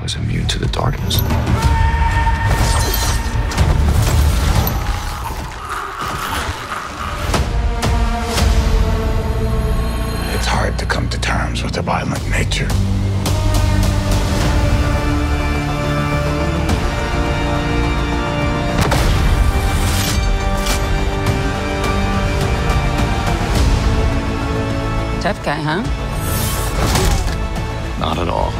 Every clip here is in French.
was immune to the darkness. It's hard to come to terms with a violent nature. Tough guy, huh? Not at all.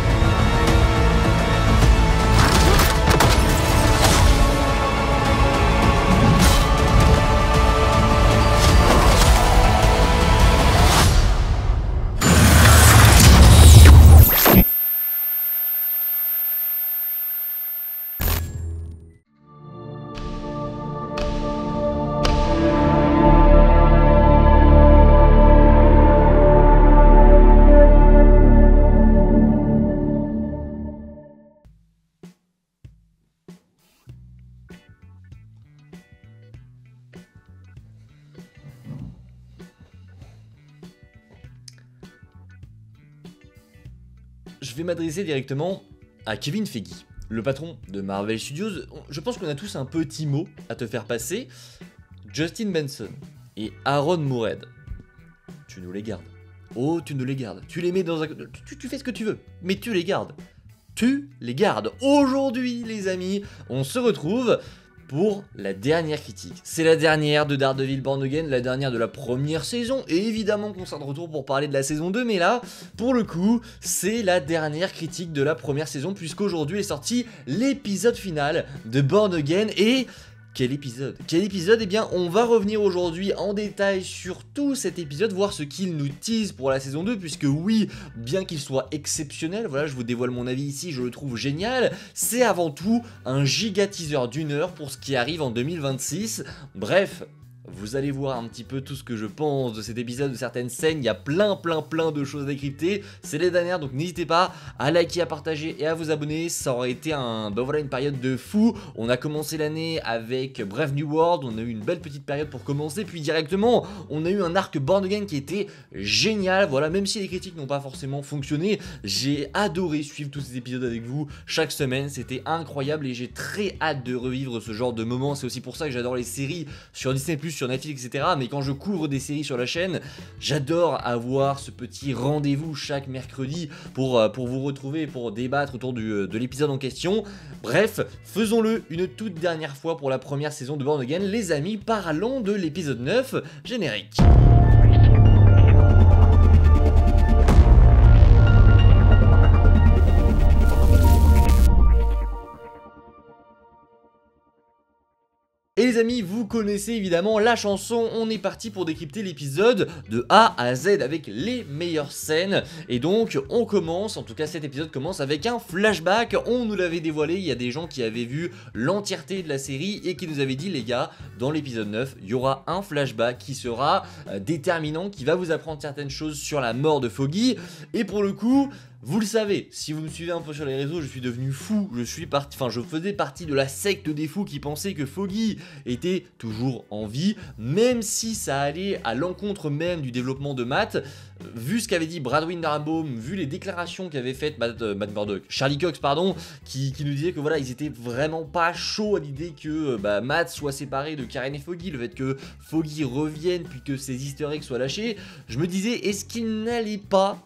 Je vais m'adresser directement à Kevin Feige, le patron de Marvel Studios. Je pense qu'on a tous un petit mot à te faire passer. Justin Benson et Aaron Moorhead, tu nous les gardes. Oh, tu nous les gardes. Tu les mets dans un... Tu fais ce que tu veux, mais tu les gardes. Tu les gardes. Aujourd'hui, les amis, on se retrouve pour la dernière critique. C'est la dernière de Daredevil Born Again, la dernière de la première saison, et évidemment qu'on sera de retour pour parler de la saison 2, mais là, pour le coup, c'est la dernière critique de la première saison, puisqu'aujourd'hui est sorti l'épisode final de Born Again, et... Quel épisode? Eh bien, on va revenir aujourd'hui en détail sur tout cet épisode, voir ce qu'il nous tease pour la saison 2, puisque oui, bien qu'il soit exceptionnel, voilà, je vous dévoile mon avis ici, je le trouve génial, c'est avant tout un giga teaser d'une heure pour ce qui arrive en 2026. Bref, vous allez voir un petit peu tout ce que je pense de cet épisode, de certaines scènes, il y a plein de choses à décrypter, c'est les dernières, donc n'hésitez pas à liker, à partager et à vous abonner, ça aurait été une période de fou. On a commencé l'année avec Brave New World, on a eu une belle petite période pour commencer, puis directement, on a eu un arc Born Again qui était génial, voilà, même si les critiques n'ont pas forcément fonctionné, j'ai adoré suivre tous ces épisodes avec vous chaque semaine, c'était incroyable et j'ai très hâte de revivre ce genre de moment, c'est aussi pour ça que j'adore les séries sur Disney+, sur Netflix, etc. Mais quand je couvre des séries sur la chaîne, j'adore avoir ce petit rendez-vous chaque mercredi pour vous retrouver, pour débattre autour de l'épisode en question. Bref, faisons-le une toute dernière fois pour la première saison de Born Again. Les amis, parlons de l'épisode 9, générique. Et les amis, vous connaissez évidemment la chanson, on est parti pour décrypter l'épisode de A à Z avec les meilleures scènes. Et donc on commence, en tout cas cet épisode commence avec un flashback, on nous l'avait dévoilé, il y a des gens qui avaient vu l'entièreté de la série et qui nous avaient dit les gars, dans l'épisode 9, il y aura un flashback qui sera déterminant, qui va vous apprendre certaines choses sur la mort de Foggy. Et pour le coup... Vous le savez, si vous me suivez un peu sur les réseaux, je suis devenu fou, je faisais partie de la secte des fous qui pensaient que Foggy était toujours en vie, même si ça allait à l'encontre même du développement de Matt. Vu ce qu'avait dit Brad Winderbaum, vu les déclarations qu'avait faites Charlie Cox, qui nous disait que voilà, ils étaient vraiment pas chauds à l'idée que Matt soit séparé de Karen et Foggy, le fait que Foggy revienne puis que ses easter eggs soient lâchés, je me disais, est-ce qu'il n'allait pas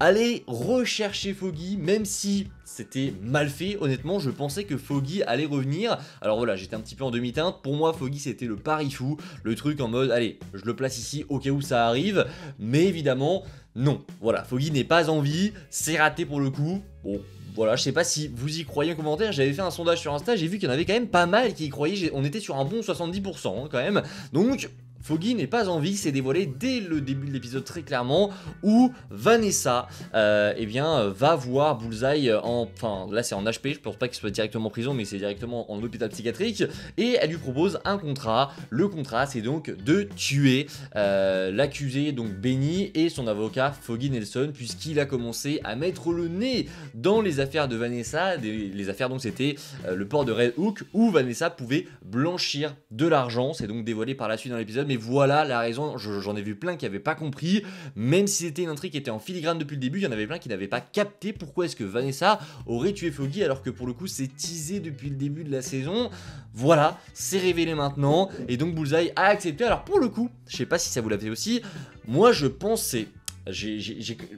aller rechercher Foggy, même si c'était mal fait, honnêtement, je pensais que Foggy allait revenir. Alors voilà, j'étais un petit peu en demi-teinte, pour moi Foggy c'était le pari fou, le truc en mode, allez, je le place ici au cas où ça arrive, mais évidemment, non, voilà, Foggy n'est pas en vie, c'est raté pour le coup, bon... Voilà, je sais pas si vous y croyez en commentaire, j'avais fait un sondage sur Insta, j'ai vu qu'il y en avait quand même pas mal qui y croyaient, on était sur un bon 70% quand même, donc... Foggy n'est pas en vie, c'est dévoilé dès le début de l'épisode très clairement, où Vanessa va voir Bullseye enfin là c'est en HP, je pense pas qu'il soit directement en prison, mais c'est directement en hôpital psychiatrique, et elle lui propose un contrat. Le contrat c'est donc de tuer l'accusé, donc Benny, et son avocat Foggy Nelson, puisqu'il a commencé à mettre le nez dans les affaires de Vanessa, les affaires donc c'était le port de Red Hook, où Vanessa pouvait blanchir de l'argent, c'est donc dévoilé par la suite dans l'épisode. mais voilà la raison, j'en ai vu plein qui n'avaient pas compris, même si c'était une intrigue qui était en filigrane depuis le début, il y en avait plein qui n'avaient pas capté pourquoi est-ce que Vanessa aurait tué Foggy, alors que pour le coup c'est teasé depuis le début de la saison. Voilà, c'est révélé maintenant, et donc Bullseye a accepté. Alors pour le coup, je sais pas si ça vous l'a fait aussi, moi je pensais,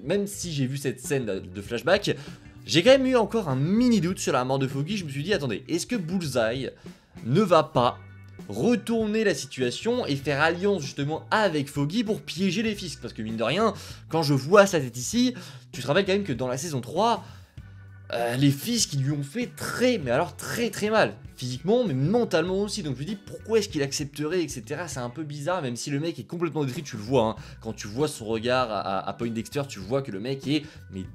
même si j'ai vu cette scène de flashback, j'ai quand même eu encore un mini doute sur la mort de Foggy. Je me suis dit, attendez, est-ce que Bullseye ne va pas retourner la situation et faire alliance justement avec Foggy pour piéger les Fisk? Parce que mine de rien, quand je vois sa tête ici, tu te rappelles quand même que dans la saison 3, les Fisk lui ont fait mais alors très mal, physiquement mais mentalement aussi. Donc je me dis pourquoi est-ce qu'il accepterait, etc. C'est un peu bizarre, même si le mec est complètement détruit, tu le vois, hein. Quand tu vois son regard à Poindexter, tu vois que le mec est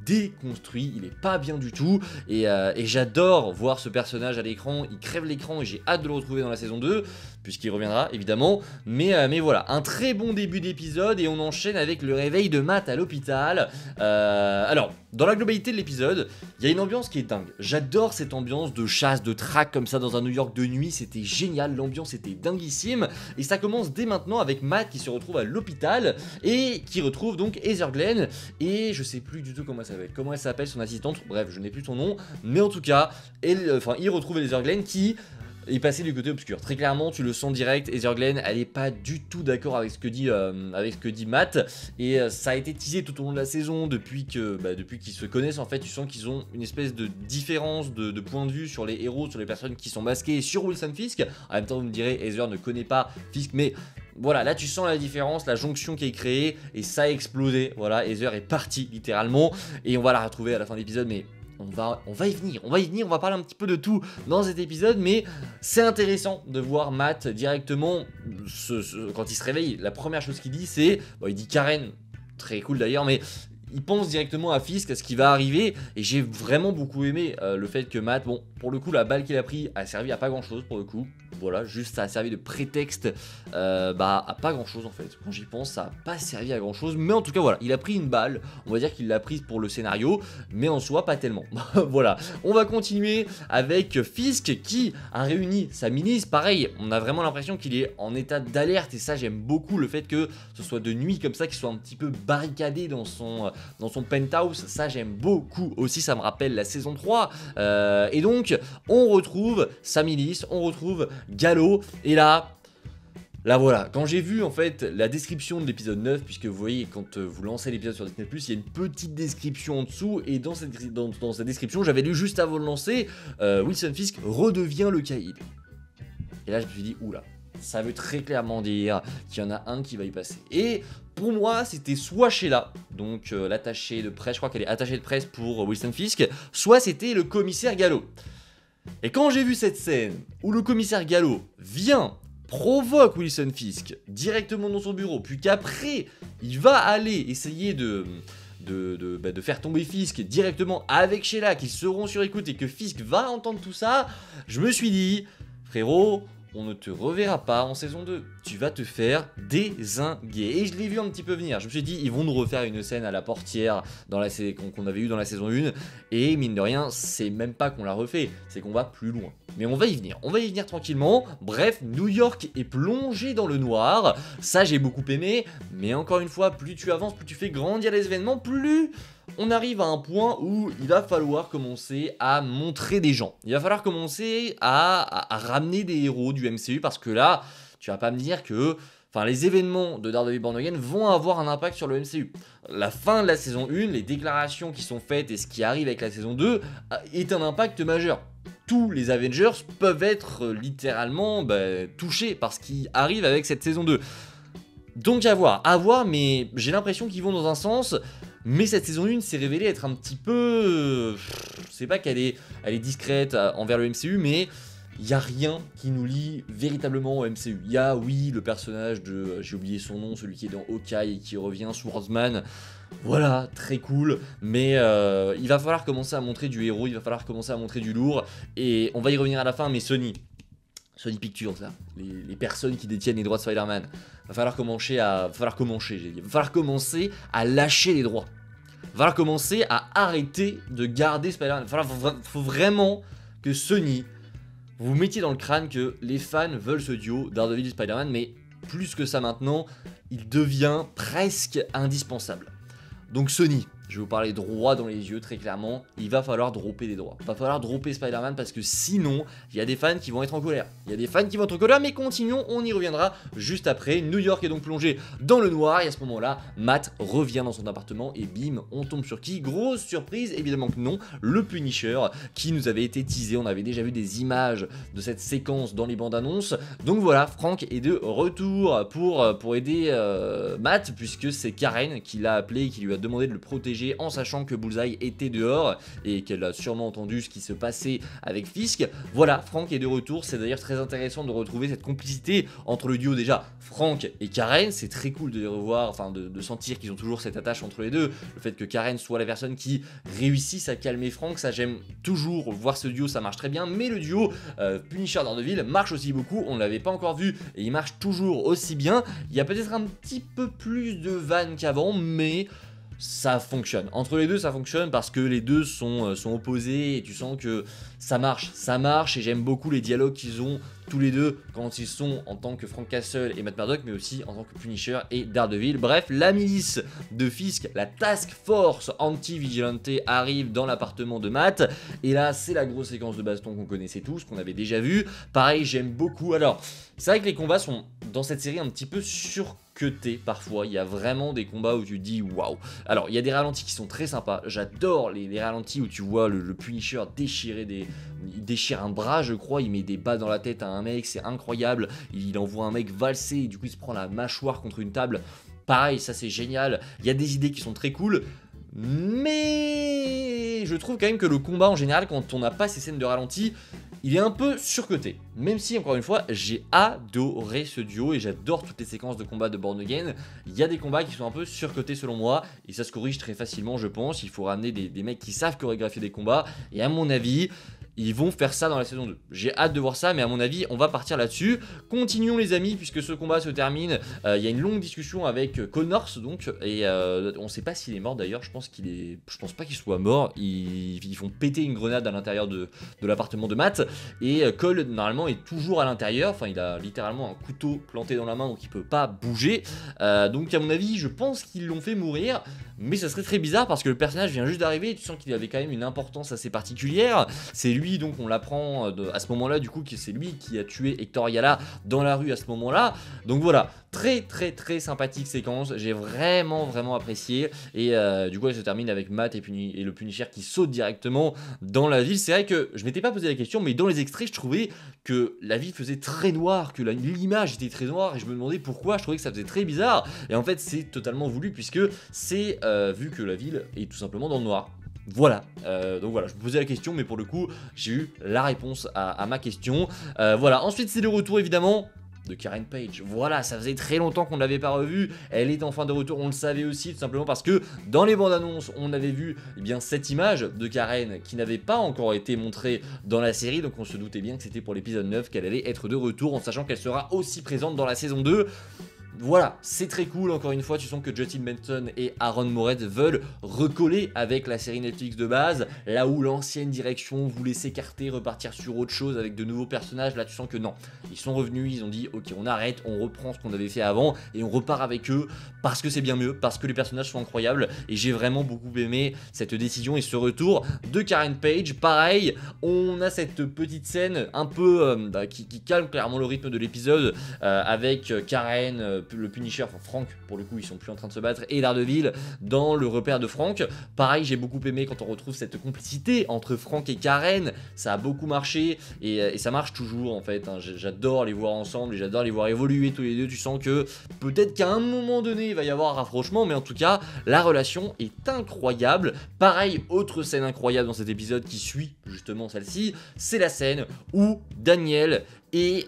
déconstruit, il est pas bien du tout, et j'adore voir ce personnage à l'écran, il crève l'écran et j'ai hâte de le retrouver dans la saison 2, puisqu'il reviendra évidemment, mais voilà, un très bon début d'épisode, et on enchaîne avec le réveil de Matt à l'hôpital. Alors, dans la globalité de l'épisode, il y a une ambiance qui est dingue, j'adore cette ambiance de chasse, de traque comme ça dans un New York de nuit, c'était génial, l'ambiance était dinguissime, et ça commence dès maintenant avec Matt qui se retrouve à l'hôpital, et qui retrouve donc Heather Glenn, et je sais plus du tout comment elle s'appelle son assistante, bref, je n'ai plus son nom, mais en tout cas, il retrouve Heather Glenn qui est passé du côté obscur. Très clairement, tu le sens direct, Heather Glenn, elle est pas du tout d'accord avec ce que dit Matt, et ça a été teasé tout au long de la saison depuis qu'ils se connaissent. En fait, tu sens qu'ils ont une espèce de différence de point de vue sur les héros, sur les personnes qui sont masquées, et sur Wilson Fisk. En même temps, vous me direz, Heather ne connaît pas Fisk, mais voilà, là tu sens la différence, la jonction qui est créée, et ça a explosé. Voilà, Heather est partie littéralement, et on va la retrouver à la fin de l'épisode, mais on va y venir, on va parler un petit peu de tout dans cet épisode, mais c'est intéressant de voir Matt directement, quand il se réveille, la première chose qu'il dit c'est, il dit Karen, très cool d'ailleurs, mais il pense directement à Fisk, à ce qui va arriver, et j'ai vraiment beaucoup aimé le fait que Matt, bon, pour le coup, la balle qu'il a pris a servi à pas grand chose pour le coup, voilà, juste ça a servi de prétexte à pas grand chose en fait. Quand j'y pense, ça a pas servi à grand chose, mais en tout cas, voilà, il a pris une balle, on va dire qu'il l'a prise pour le scénario, mais en soi, pas tellement. Voilà, on va continuer avec Fisk qui a réuni sa milice, pareil, on a vraiment l'impression qu'il est en état d'alerte, et ça, j'aime beaucoup le fait que ce soit de nuit comme ça, qu'il soit un petit peu barricadé dans son penthouse, ça j'aime beaucoup aussi, ça me rappelle la saison 3, et donc on retrouve sa milice, on retrouve Gallo, et là voilà, quand j'ai vu en fait la description de l'épisode 9, puisque vous voyez quand vous lancez l'épisode sur Disney+, il y a une petite description en dessous, et dans cette description, j'avais lu juste avant de lancer, Wilson Fisk redevient le Caïd. Et là je me suis dit, oula, ça veut très clairement dire qu'il y en a un qui va y passer. Et pour moi, c'était soit Sheila, donc l'attachée de presse, je crois qu'elle est attachée de presse pour Wilson Fisk, soit c'était le commissaire Gallo. Et quand j'ai vu cette scène où le commissaire Gallo provoque Wilson Fisk directement dans son bureau, puis qu'après, il va aller essayer de faire tomber Fisk directement avec Sheila, qu'ils seront sur écoute et que Fisk va entendre tout ça, je me suis dit, frérot, on ne te reverra pas en saison 2, tu vas te faire dézinguer. Et je l'ai vu un petit peu venir, je me suis dit, ils vont nous refaire une scène à la portière qu'on avait eu dans la saison 1, et mine de rien, c'est même pas qu'on la refait, c'est qu'on va plus loin. Mais on va y venir tranquillement. Bref, New York est plongé dans le noir, ça j'ai beaucoup aimé, mais encore une fois, plus tu avances, plus tu fais grandir les événements, plus on arrive à un point où il va falloir commencer à montrer des gens. Il va falloir commencer à ramener des héros du MCU, parce que là, tu vas pas me dire que les événements de Daredevil Born Again vont avoir un impact sur le MCU. La fin de la saison 1, les déclarations qui sont faites et ce qui arrive avec la saison 2 est un impact majeur. Tous les Avengers peuvent être littéralement touchés par ce qui arrive avec cette saison 2. Donc à voir, mais j'ai l'impression qu'ils vont dans un sens, mais cette saison 1 s'est révélée être un petit peu... je sais pas qu'elle est discrète envers le MCU, mais il n'y a rien qui nous lie véritablement au MCU. Il y a, oui, le personnage de... j'ai oublié son nom, celui qui est dans Hawkeye et qui revient, Swordsman. Voilà, très cool, mais il va falloir commencer à montrer du héros, il va falloir commencer à montrer du lourd, et on va y revenir à la fin, mais Sony Pictures, là, les personnes qui détiennent les droits de Spider-Man, va falloir commencer à lâcher les droits. Va falloir commencer à arrêter de garder Spider-Man. Faut vraiment que Sony, vous mettiez dans le crâne que les fans veulent ce duo Daredevil et Spider-Man, mais plus que ça maintenant, il devient presque indispensable. Donc Sony, je vais vous parler droit dans les yeux très clairement, il va falloir dropper des droits. Il va falloir dropper Spider-Man parce que sinon, il y a des fans qui vont être en colère. Mais continuons, on y reviendra juste après. New York est donc plongé dans le noir et à ce moment-là, Matt revient dans son appartement et bim, on tombe sur qui? Grosse surprise, évidemment que non, le Punisher qui nous avait été teasé. On avait déjà vu des images de cette séquence dans les bandes annonces. Donc voilà, Frank est de retour pour aider Matt puisque c'est Karen qui l'a appelé et qui lui a demandé de le protéger en sachant que Bullseye était dehors et qu'elle a sûrement entendu ce qui se passait avec Fisk. Voilà, Frank est de retour, c'est d'ailleurs très intéressant de retrouver cette complicité entre le duo déjà Frank et Karen, c'est très cool de les revoir, enfin de sentir qu'ils ont toujours cette attache entre les deux, le fait que Karen soit la personne qui réussisse à calmer Frank, ça j'aime toujours voir ce duo, ça marche très bien, mais le duo Punisher Daredevil marche aussi beaucoup, on ne l'avait pas encore vu et il marche toujours aussi bien, il y a peut-être un petit peu plus de vannes qu'avant, mais ça fonctionne. Entre les deux, ça fonctionne parce que les deux sont opposés et tu sens que ça marche et j'aime beaucoup les dialogues qu'ils ont tous les deux quand ils sont en tant que Frank Castle et Matt Murdock, mais aussi en tant que Punisher et Daredevil. Bref, la milice de Fisk, la Task Force Anti-Vigilante arrive dans l'appartement de Matt et là, c'est la grosse séquence de baston qu'on connaissait tous, qu'on avait déjà vu. Pareil, j'aime beaucoup. Alors, c'est vrai que les combats sont dans cette série un petit peu surcutés parfois, il y a vraiment des combats où tu te dis waouh. Alors il y a des ralentis qui sont très sympas, j'adore les ralentis où tu vois le Punisher il déchire un bras je crois, il met des balles dans la tête à un mec, c'est incroyable, il envoie un mec valser et du coup il se prend la mâchoire contre une table, pareil ça c'est génial, il y a des idées qui sont très cool. Mais je trouve quand même que le combat en général, quand on n'a pas ces scènes de ralenti, il est un peu surcoté. Même si, encore une fois, j'ai adoré ce duo et j'adore toutes les séquences de combat de Born Again. Il y a des combats qui sont un peu surcotés selon moi et ça se corrige très facilement, je pense. Il faut ramener des mecs qui savent chorégraphier des combats et à mon avis, ils vont faire ça dans la saison 2. J'ai hâte de voir ça, mais à mon avis, on va partir là-dessus. Continuons les amis, puisque ce combat se termine. Il y a une longue discussion avec Connors, donc, et on ne sait pas s'il est mort d'ailleurs. Je pense pas qu'il soit mort. Ils font péter une grenade à l'intérieur de l'appartement de Matt, et Cole normalement est toujours à l'intérieur. Enfin, il a littéralement un couteau planté dans la main, donc il peut pas bouger. Donc à mon avis, je pense qu'ils l'ont fait mourir. Mais ça serait très bizarre parce que le personnage vient juste d'arriver et tu sens qu'il avait quand même une importance assez particulière. C'est lui, donc on l'apprend à ce moment-là, du coup, que c'est lui qui a tué Hector Yala dans la rue à ce moment-là. Donc voilà, très sympathique séquence, j'ai vraiment apprécié. Et du coup, elle se termine avec Matt et le Punisher qui saute directement dans la ville. C'est vrai que je m'étais pas posé la question, mais dans les extraits, je trouvais que la ville faisait très noire, que l'image était très noire et je me demandais pourquoi, je trouvais que ça faisait très bizarre. Et en fait, c'est totalement voulu puisque c'est vu que la ville est tout simplement dans le noir. Voilà, donc voilà, je me posais la question, mais pour le coup, j'ai eu la réponse à ma question. Voilà, ensuite c'est le retour évidemment de Karen Page. Voilà, ça faisait très longtemps qu'on ne l'avait pas revue, elle est enfin de retour, on le savait aussi, tout simplement parce que dans les bandes annonces, on avait vu cette image de Karen qui n'avait pas encore été montrée dans la série, donc on se doutait bien que c'était pour l'épisode 9 qu'elle allait être de retour, en sachant qu'elle sera aussi présente dans la saison 2. Voilà, c'est très cool, encore une fois, tu sens que Justin Benson et Aaron Moretz veulent recoller avec la série Netflix de base, là où l'ancienne direction voulait s'écarter, repartir sur autre chose avec de nouveaux personnages, là tu sens que non, ils sont revenus, ils ont dit ok on arrête, on reprend ce qu'on avait fait avant et on repart avec eux parce que c'est bien mieux, parce que les personnages sont incroyables et j'ai vraiment beaucoup aimé cette décision et ce retour de Karen Page. Pareil, on a cette petite scène un peu qui calme clairement le rythme de l'épisode avec Karen, le Punisher, enfin Frank pour le coup ils sont plus en train de se battre, et Daredevil dans le repère de Frank. Pareil, j'ai beaucoup aimé quand on retrouve cette complicité entre Frank et Karen, ça a beaucoup marché et ça marche toujours en fait, hein. J'adore les voir ensemble et j'adore les voir évoluer tous les deux, tu sens que peut-être qu'à un moment donné il va y avoir un rapprochement, mais en tout cas la relation est incroyable. Pareil, autre scène incroyable dans cet épisode qui suit justement celle-ci, c'est la scène où Daniel et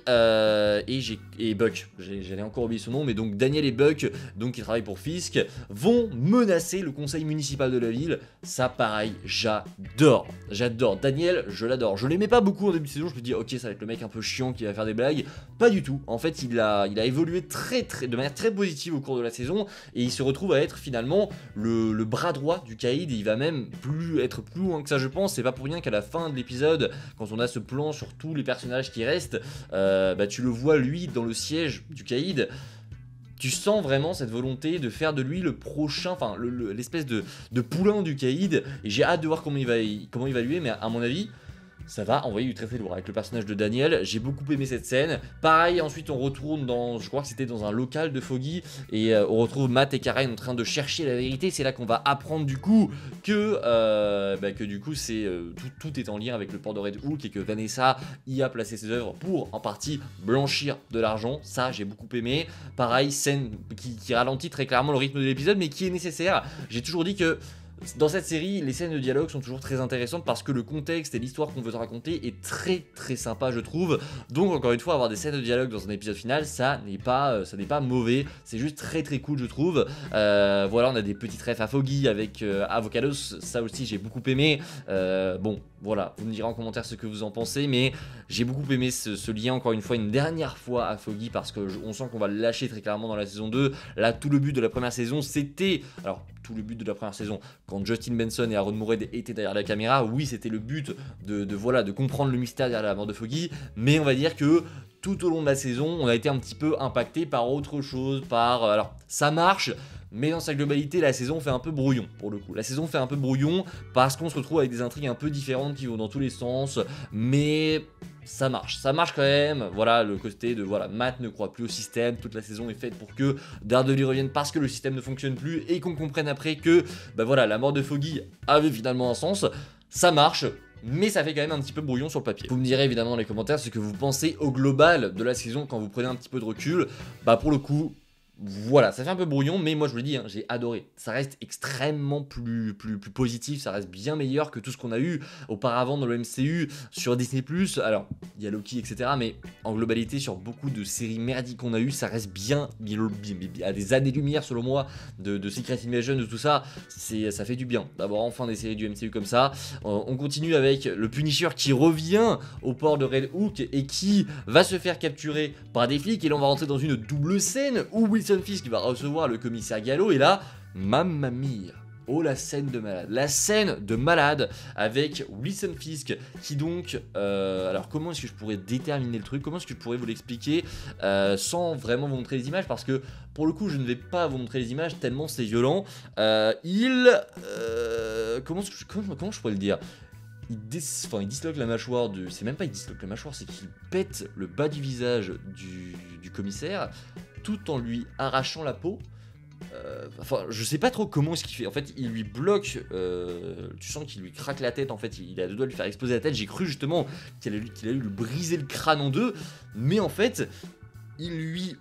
Buck, j'allais encore oublier son nom, mais donc Daniel et Buck, donc qui travaillent pour Fisk, vont menacer le conseil municipal de la ville. Ça pareil, j'adore Daniel, je l'adore. Je l'aimais pas beaucoup en début de saison, je me dis ok ça va être le mec un peu chiant qui va faire des blagues, pas du tout. En fait il a évolué de manière très positive au cours de la saison et il se retrouve à être finalement le bras droit du Caïd et il va même être plus loin que ça je pense. C'est pas pour rien qu'à la fin de l'épisode, quand on a ce plan sur tous les personnages qui restent, bah, tu le vois lui dans le siège du caïd. Tu sens vraiment cette volonté de faire de lui le prochain, enfin l'espèce de poulain du caïd, et j'ai hâte de voir comment il va évaluer, mais à mon avis, ça va envoyer du très très lourd avec le personnage de Daniel. J'ai beaucoup aimé cette scène. Pareil, ensuite on retourne dans, je crois que c'était dans un local de Foggy, et on retrouve Matt et Karen en train de chercher la vérité. C'est là qu'on va apprendre du coup que du coup c'est tout est en lien avec le port de Red Hook, et que Vanessa y a placé ses œuvres pour en partie blanchir de l'argent. Ça j'ai beaucoup aimé. Pareil, scène qui ralentit très clairement le rythme de l'épisode, mais qui est nécessaire. J'ai toujours dit que dans cette série, les scènes de dialogue sont toujours très intéressantes parce que le contexte et l'histoire qu'on veut te raconter est très très sympa, je trouve. Donc encore une fois, avoir des scènes de dialogue dans un épisode final, ça n'est pas mauvais, c'est juste très très cool, je trouve. Voilà, on a des petites refs à Foggy avec Avocados, ça aussi j'ai beaucoup aimé. Bon, voilà, vous me direz en commentaire ce que vous en pensez, mais j'ai beaucoup aimé ce lien encore une fois, une dernière fois à Foggy, parce qu'on sent qu'on va le lâcher très clairement dans la saison 2. Là, tout le but de la première saison, c'était... Alors, tout le but de la première saison, quand Justin Benson et Aaron Moorhead étaient derrière la caméra, oui, c'était le but de comprendre le mystère derrière la mort de Foggy, mais on va dire que tout au long de la saison, on a été un petit peu impacté par autre chose, alors, ça marche, mais dans sa globalité, la saison fait un peu brouillon, pour le coup. La saison fait un peu brouillon, parce qu'on se retrouve avec des intrigues un peu différentes qui vont dans tous les sens, mais... ça marche quand même. Voilà, le côté de voilà, Matt ne croit plus au système, toute la saison est faite pour que Daredevil revienne parce que le système ne fonctionne plus, et qu'on comprenne après que bah voilà, la mort de Foggy avait finalement un sens. Ça marche, mais ça fait quand même un petit peu brouillon sur le papier. Vous me direz évidemment dans les commentaires ce que vous pensez au global de la saison quand vous prenez un petit peu de recul. Bah pour le coup, voilà, ça fait un peu brouillon, mais moi je vous le dis, hein, j'ai adoré. Ça reste extrêmement plus positif, ça reste bien meilleur que tout ce qu'on a eu auparavant dans le MCU sur Disney+. Alors, il y a Loki, etc., mais en globalité, sur beaucoup de séries merdiques qu'on a eu, ça reste bien à des années-lumière, selon moi, de Secret Invasion, de tout ça. Ça fait du bien d'avoir enfin des séries du MCU comme ça. On continue avec le Punisher qui revient au port de Red Hook et qui va se faire capturer par des flics, et là on va rentrer dans une double scène où Wilson Fisk va recevoir le commissaire Gallo, et là, mamma mia. Oh, la scène de malade avec Wilson Fisk qui donc, alors comment est-ce que je pourrais déterminer le truc, comment est-ce que je pourrais vous l'expliquer sans vraiment vous montrer les images, parce que pour le coup je ne vais pas vous montrer les images tellement c'est violent. Comment je pourrais le dire, il disloque la mâchoire c'est même pas il disloque la mâchoire, c'est qu'il pète le bas du visage du commissaire tout en lui arrachant la peau. Enfin, je sais pas trop comment est-ce qu'il fait. En fait, il lui bloque. Tu sens qu'il lui craque la tête. En fait, il a deux doigts de lui faire exploser la tête. J'ai cru justement qu'il allait lui briser le crâne en deux. Mais en fait,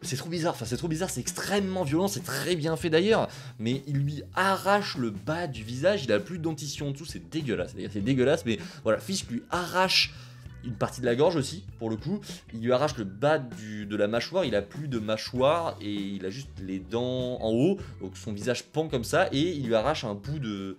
c'est trop bizarre. Enfin, c'est trop bizarre. C'est extrêmement violent. C'est très bien fait d'ailleurs. Mais il lui arrache le bas du visage. Il a plus de dentition en dessous. C'est dégueulasse. C'est dégueulasse. Mais voilà, Fisk lui arrache une partie de la gorge aussi, pour le coup. Il lui arrache le bas de la mâchoire, il a plus de mâchoire et il a juste les dents en haut, donc son visage pend comme ça, et il lui arrache un bout de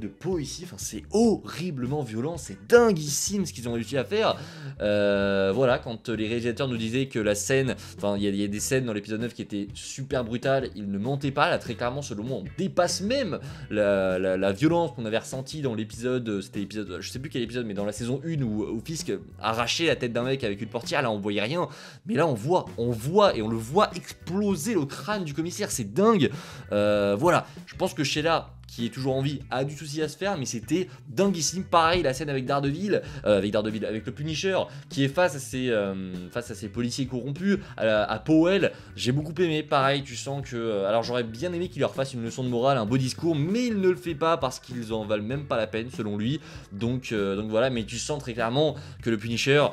peau ici. Enfin, c'est horriblement violent, c'est dinguissime ce qu'ils ont réussi à faire. Voilà, quand les réalisateurs nous disaient que la scène, enfin il y a des scènes dans l'épisode 9 qui étaient super brutales, ils ne mentaient pas. Là très clairement, selon moi, on dépasse même la violence qu'on avait ressentie dans l'épisode, c'était l'épisode, je sais plus quel épisode, mais dans la saison 1 où Fisk arrachait la tête d'un mec avec une portière. Là on voyait rien, mais là on voit et on le voit exploser le crâne du commissaire, c'est dingue. Voilà, je pense que Sheila, qui est toujours en vie, a du souci à se faire, mais c'était dinguissime. Pareil, la scène avec Daredevil, avec le Punisher, qui est face à ces policiers corrompus, à Powell, j'ai beaucoup aimé. Pareil, tu sens que... alors j'aurais bien aimé qu'il leur fasse une leçon de morale, un beau discours, mais il ne le fait pas parce qu'ils en valent même pas la peine, selon lui. Donc voilà, mais tu sens très clairement que le Punisher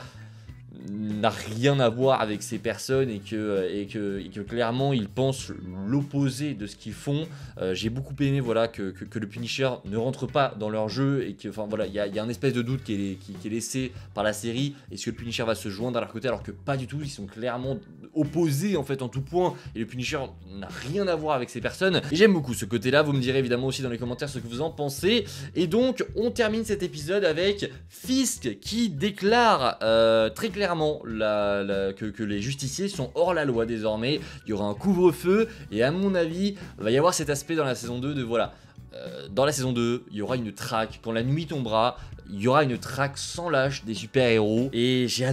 n'a rien à voir avec ces personnes, et que clairement ils pensent l'opposé de ce qu'ils font. J'ai beaucoup aimé voilà, que le Punisher ne rentre pas dans leur jeu, et que enfin voilà, il y a un espèce de doute qui est laissé par la série. Est-ce que le Punisher va se joindre à leur côté, alors que pas du tout, ils sont clairement opposés en fait en tout point, et le Punisher n'a rien à voir avec ces personnes. Et j'aime beaucoup ce côté là. Vous me direz évidemment aussi dans les commentaires ce que vous en pensez. Et donc on termine cet épisode avec Fisk qui déclare très clairement que les justiciers sont hors la loi désormais. Il y aura un couvre-feu, et à mon avis, il va y avoir cet aspect dans la saison 2 de voilà, dans la saison 2, il y aura une traque. Quand la nuit tombera, il y aura une traque sans lâche des super-héros. Et j'ai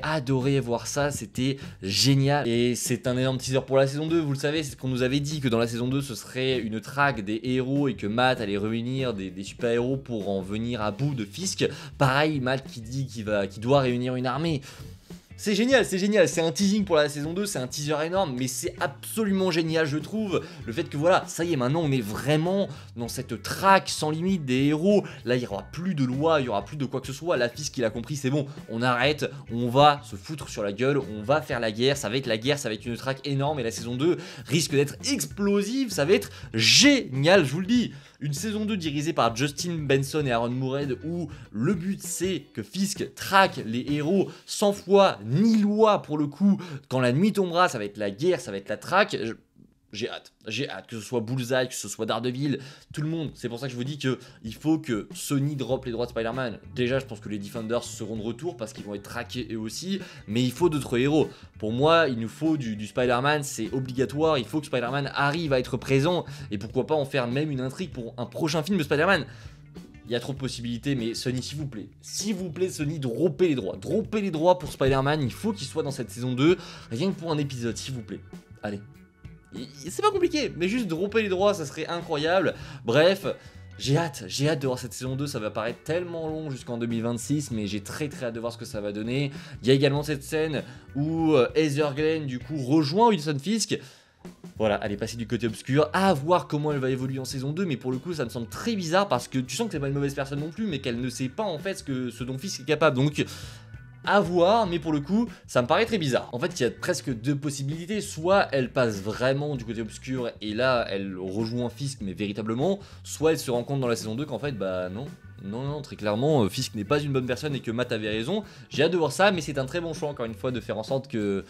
adoré voir ça, c'était génial. Et c'est un énorme teaser pour la saison 2, vous le savez, c'est ce qu'on nous avait dit, que dans la saison 2, ce serait une traque des héros et que Matt allait réunir des super-héros pour en venir à bout de Fisk. Pareil, Matt qui dit qu'il doit réunir une armée. C'est génial, c'est un teasing pour la saison 2, c'est un teaser énorme, mais c'est absolument génial je trouve, le fait que voilà, ça y est, maintenant on est vraiment dans cette traque sans limite des héros, là il n'y aura plus de loi, il n'y aura plus de quoi que ce soit, la Fisk qui l'a compris, c'est bon, on arrête, on va se foutre sur la gueule, on va faire la guerre, ça va être la guerre, ça va être une traque énorme et la saison 2 risque d'être explosive, ça va être génial, je vous le dis. Une saison 2 dirigée par Justin Benson et Aaron Moorhead où le but c'est que Fisk traque les héros sans foi ni loi pour le coup. Quand la nuit tombera, ça va être la guerre, ça va être la traque. J'ai hâte, que ce soit Bullseye, que ce soit Daredevil, tout le monde. C'est pour ça que je vous dis qu'il faut que Sony drop les droits de Spider-Man. Déjà, je pense que les Defenders seront de retour parce qu'ils vont être traqués eux aussi, mais il faut d'autres héros. Pour moi, il nous faut du Spider-Man, c'est obligatoire, il faut que Spider-Man arrive à être présent, et pourquoi pas en faire même une intrigue pour un prochain film de Spider-Man. Il y a trop de possibilités, mais Sony, s'il vous plaît Sony, droppez les droits pour Spider-Man, il faut qu'il soit dans cette saison 2, rien que pour un épisode, s'il vous plaît. Allez. C'est pas compliqué, mais juste dropper les droits, ça serait incroyable. Bref, j'ai hâte de voir cette saison 2, ça va paraître tellement long jusqu'en 2026, mais j'ai très hâte de voir ce que ça va donner. Il y a également cette scène où Heather Glenn du coup rejoint Wilson Fisk. Voilà, elle est passée du côté obscur, à voir comment elle va évoluer en saison 2, mais pour le coup ça me semble très bizarre parce que tu sens que c'est pas une mauvaise personne non plus, mais qu'elle ne sait pas en fait ce dont Fisk est capable, donc à voir, mais pour le coup, ça me paraît très bizarre. En fait, il y a presque deux possibilités. Soit elle passe vraiment du côté obscur et là, elle rejoint Fisk, mais véritablement. Soit elle se rend compte dans la saison 2 qu'en fait, bah non. Non, très clairement, Fisk n'est pas une bonne personne et que Matt avait raison. J'ai hâte de voir ça, mais c'est un très bon choix, encore une fois, de faire en sorte que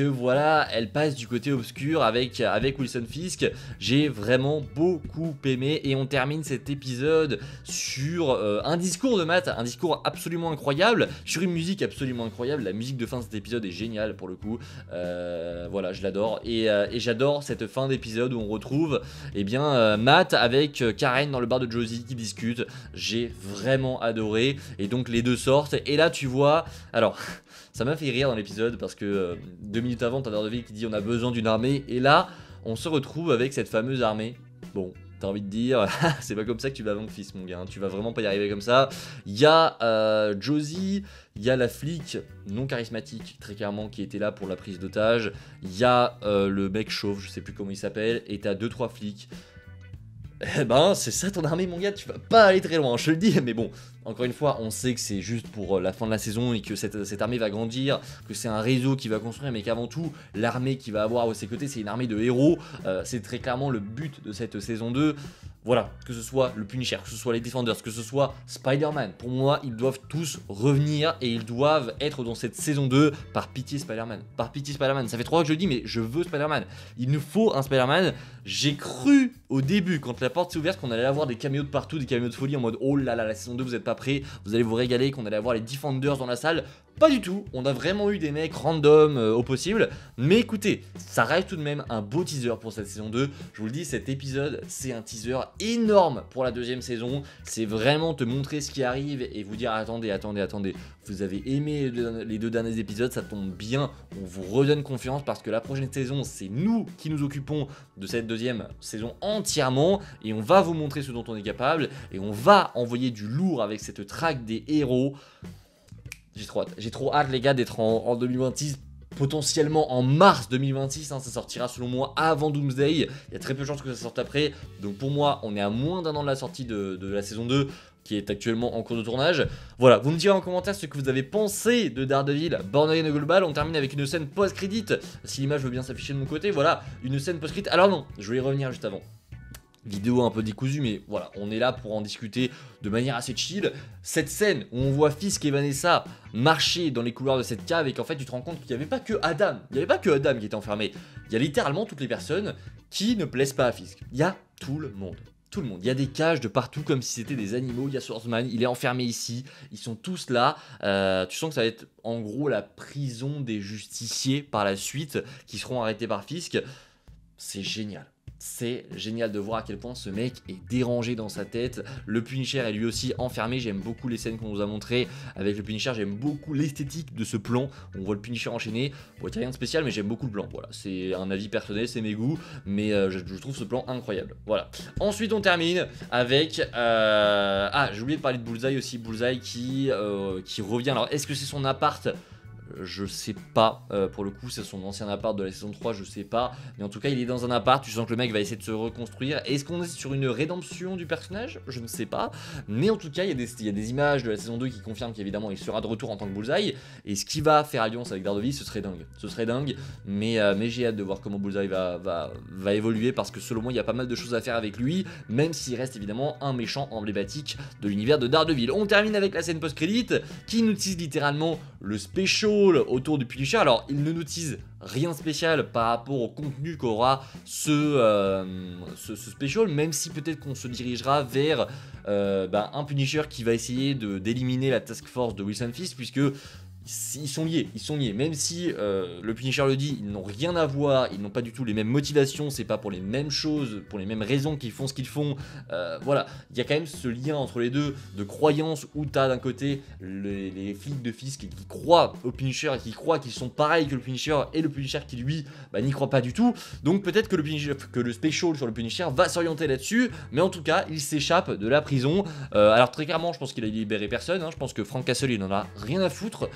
voilà, elle passe du côté obscur avec Wilson Fisk. J'ai vraiment beaucoup aimé et on termine cet épisode sur un discours de Matt, un discours absolument incroyable, sur une musique absolument incroyable. La musique de fin de cet épisode est géniale pour le coup. Voilà, je l'adore et j'adore cette fin d'épisode où on retrouve Matt avec Karen dans le bar de Josie qui discutent. J'ai vraiment adoré et donc les deux sortent et là tu vois, alors ça m'a fait rire dans l'épisode parce que 2 minutes avant t'as Daredevil qui dit on a besoin d'une armée et là on se retrouve avec cette fameuse armée. Bon, t'as envie de dire, c'est pas comme ça que tu vas vaincre Fisk mon gars, hein. Tu vas vraiment pas y arriver comme ça. Il y a Josie, il y a la flic non charismatique très clairement qui était là pour la prise d'otage, il y a le mec chauve, je sais plus comment il s'appelle, et t'as 2-3 flics. Eh ben, c'est ça ton armée, mon gars, tu vas pas aller très loin, je te le dis, mais bon, encore une fois, on sait que c'est juste pour la fin de la saison et que cette armée va grandir, que c'est un réseau qui va construire, mais qu'avant tout, l'armée qui va avoir à ses côtés, c'est une armée de héros, c'est très clairement le but de cette saison 2. Voilà, que ce soit le Punisher, que ce soit les Defenders, que ce soit Spider-Man, pour moi, ils doivent tous revenir et ils doivent être dans cette saison 2 par pitié Spider-Man. Par pitié Spider-Man, ça fait 3 fois que je le dis, mais je veux Spider-Man. Il nous faut un Spider-Man. J'ai cru au début, quand la porte s'est ouverte, qu'on allait avoir des caméos de partout, des caméos de folie en mode oh là là, la saison 2, vous êtes pas prêts, vous allez vous régaler, qu'on allait avoir les Defenders dans la salle. Pas du tout, on a vraiment eu des mecs random au possible, mais écoutez, ça reste tout de même un beau teaser pour cette saison 2, je vous le dis, cet épisode c'est un teaser énorme pour la deuxième saison, c'est vraiment te montrer ce qui arrive et vous dire attendez, vous avez aimé les 2 derniers épisodes, ça tombe bien, on vous redonne confiance parce que la prochaine saison c'est nous qui nous occupons de cette deuxième saison entièrement et on va vous montrer ce dont on est capable et on va envoyer du lourd avec cette traque des héros. J'ai trop hâte les gars d'être en 2026, potentiellement en mars 2026, hein, ça sortira selon moi avant Doomsday, il y a très peu de chances que ça sorte après, donc pour moi on est à moins d'1 an de la sortie de la saison 2, qui est actuellement en cours de tournage. Voilà, vous me direz en commentaire ce que vous avez pensé de Daredevil Born Again Global. On termine avec une scène post-crédit, si l'image veut bien s'afficher de mon côté, voilà, une scène post-crédit, alors non, je vais y revenir juste avant. Vidéo un peu décousue, mais voilà, on est là pour en discuter de manière assez chill. Cette scène où on voit Fisk et Vanessa marcher dans les couloirs de cette cave et qu'en fait tu te rends compte qu'il n'y avait pas que Adam, qui était enfermé. Il y a littéralement toutes les personnes qui ne plaisent pas à Fisk. Il y a tout le monde. Il y a des cages de partout comme si c'était des animaux. Il y a Swordsman, il est enfermé ici. Ils sont tous là. Tu sens que ça va être en gros la prison des justiciers par la suite qui seront arrêtés par Fisk. C'est génial. c'est génial de voir à quel point ce mec est dérangé dans sa tête. Le Punisher est lui aussi enfermé. J'aime beaucoup les scènes qu'on nous a montrées avec le Punisher. J'aime beaucoup l'esthétique de ce plan. On voit le Punisher enchaîné. Bon, il n'y a rien de spécial, mais j'aime beaucoup le plan. Voilà, c'est un avis personnel, c'est mes goûts, mais je trouve ce plan incroyable. Voilà. Ensuite, on termine avec... j'ai oublié de parler de Bullseye aussi. Bullseye qui revient. Alors, est-ce que c'est son appart ? Je sais pas, pour le coup c'est son ancien appart de la saison 3, je sais pas, mais en tout cas il est dans un appart, tu sens que le mec va essayer de se reconstruire. Est-ce qu'on est sur une rédemption du personnage? Je ne sais pas, mais en tout cas il y a des images de la saison 2 qui confirment qu'évidemment il sera de retour en tant que Bullseye, et ce qui va faire alliance avec Daredevil, ce serait dingue, mais j'ai hâte de voir comment Bullseye va évoluer, parce que selon moi il y a pas mal de choses à faire avec lui, même s'il reste évidemment un méchant emblématique de l'univers de Daredevil. On termine avec la scène post-crédit qui nous tease littéralement le special autour du Punisher. Alors il ne nous tease rien de spécial par rapport au contenu qu'aura ce special, même si peut-être qu'on se dirigera vers un Punisher qui va essayer d'éliminer la task force de Wilson Fisk, puisque ils sont liés, même si le Punisher le dit, ils n'ont rien à voir, ils n'ont pas du tout les mêmes motivations, c'est pas pour les mêmes choses, pour les mêmes raisons qu'ils font ce qu'ils font, voilà, il y a quand même ce lien entre les deux, de croyance, où t'as d'un côté les flics de Fisk qui croient au Punisher, qui croient qu'ils sont pareils que le Punisher, et le Punisher qui lui, n'y croit pas du tout, donc peut-être que le special sur le Punisher va s'orienter là-dessus, mais en tout cas, il s'échappe de la prison. Alors très clairement, je pense qu'il a libéré personne, je pense que Frank Castle, il en a rien à foutre,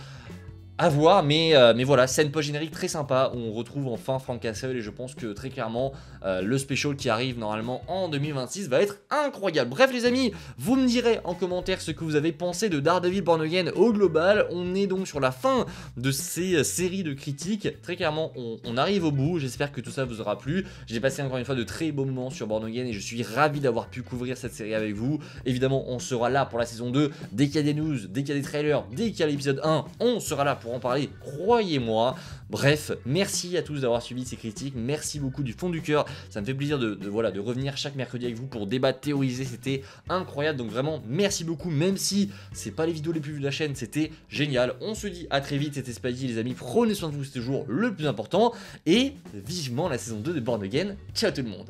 à voir, mais voilà, scène post-générique très sympa, où on retrouve enfin Frank Castle, et je pense que très clairement, le special qui arrive normalement en 2026 va être incroyable. Bref les amis, vous me direz en commentaire ce que vous avez pensé de Daredevil Born Again au global. On est donc sur la fin de ces séries de critiques, très clairement on arrive au bout, j'espère que tout ça vous aura plu. J'ai passé encore une fois de très beaux moments sur Born Again, et je suis ravi d'avoir pu couvrir cette série avec vous. Évidemment on sera là pour la saison 2, dès qu'il y a des news, dès qu'il y a des trailers, dès qu'il y a l'épisode 1, on sera là pour en parler, croyez-moi. Bref, merci à tous d'avoir suivi ces critiques, merci beaucoup du fond du cœur, ça me fait plaisir de revenir chaque mercredi avec vous pour débattre, théoriser, c'était incroyable, donc vraiment merci beaucoup, même si c'est pas les vidéos les plus vues de la chaîne, c'était génial. On se dit à très vite, c'était Spidey les amis, prenez soin de vous, c'est toujours le plus important, et vivement la saison 2 de Born Again. Ciao tout le monde.